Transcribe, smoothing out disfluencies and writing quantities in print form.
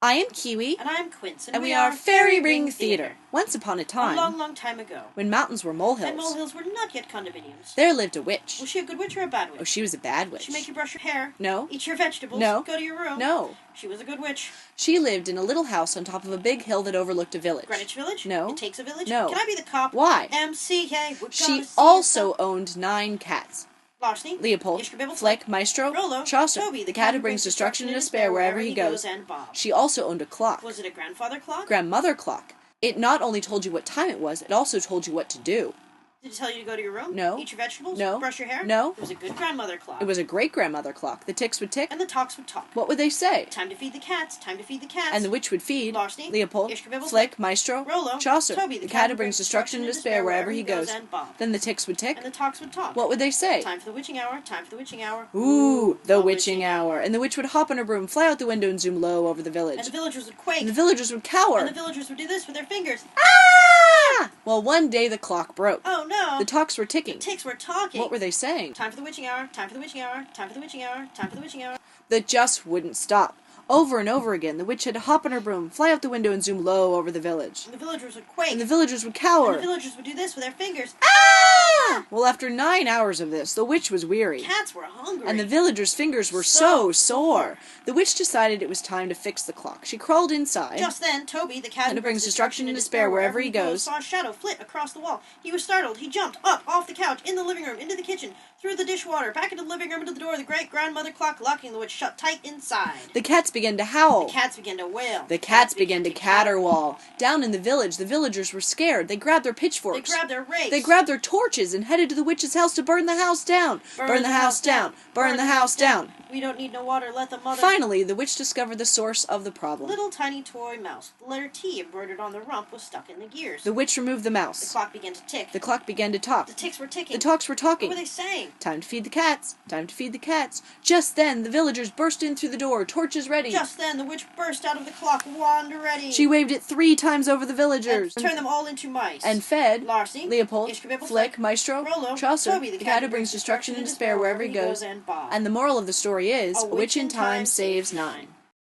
I am Kiwi. And I'm Quince. And we are Fairy Ring Theater. Once upon a time, a long, long time ago, when mountains were molehills, and molehills were not yet condominiums, there lived a witch. Was she a good witch or a bad witch? Oh, she was a bad witch. She make you brush your hair? No. Eat your vegetables? No. Go to your room? No. She was a good witch. She lived in a little house on top of a big hill that overlooked a village. Greenwich Village? No. It takes a village? No. Can I be the cop? Why? MCA. She also owned 9 cats. Larceny, Leopold, Flick, Maestro, Rollo, Chaucer, Toby, the cat who brings destruction and despair wherever he goes. And Bob. She also owned a clock. Was it a grandfather clock? Grandmother clock. It not only told you what time it was, it also told you what to do. Did it tell you to go to your room? No. Eat your vegetables? No. Brush your hair? No. It was a good grandmother clock. It was a great-grandmother clock. The ticks would tick. And the talks would talk. What would they say? Time to feed the cats. Time to feed the cats. And the witch would feed Larceny, Leopold, Flick, Maestro, Rollo, Chaucer, Toby, the cat who brings destruction and despair wherever he goes. And Bob. Then the ticks would tick. And the talks would talk. What would they say? Time for the witching hour. Time for the witching hour. Ooh, the witching hour. And the witch would hop on her broom, fly out the window, and zoom low over the village. And the villagers would quake. And the villagers would cower. And the villagers would do this with their fingers. Ah! Well, one day the clock broke. Oh no! The talks were ticking. The ticks were talking. What were they saying? Time for the witching hour. Time for the witching hour. Time for the witching hour. Time for the witching hour. That just wouldn't stop. Over and over again, the witch had to hop on her broom, fly out the window, and zoom low over the village. And the villagers would quake. And the villagers would cower. And the villagers would do this with their fingers. Ah! Well, after 9 hours of this, the witch was weary. Cats were hungry. And the villagers' fingers were so sore. The witch decided it was time to fix the clock. She crawled inside. Just then, Toby, the cat And who it brings destruction and despair wherever he goes, saw a shadow flit across the wall. He was startled. He jumped up off the couch, in the living room, into the kitchen, through the dishwater, back into the living room, into the door of the great-grandmother clock, locking the witch shut tight inside. The cats began to howl. The cats began to wail. The cats began to caterwaul. Down in the village, the villagers were scared. They grabbed their pitchforks. They grabbed their rakes. They grabbed their torches and headed to the witch's house to burn the house down. Burn the house down. Burn the house down. We don't need no water, let the mother... Finally, the witch discovered the source of the problem. Little tiny toy mouse. The letter T embroidered on the rump was stuck in the gears. The witch removed the mouse. The clock began to tick. The clock began to talk. The ticks were ticking. The talks were talking. What were they saying? Time to feed the cats. Time to feed the cats. Just then, the villagers burst in through the door, torches ready. Just then, the witch burst out of the clock, wand ready. She waved it 3 times over the villagers. And turned them all into mice. And fed Larceny, Leopold, Flick, Maestro, Rollo, Chaucer, Toby, the cat who brings destruction and despair wherever he goes. And Bob. And the moral of the story is, A a witch in time saves 9.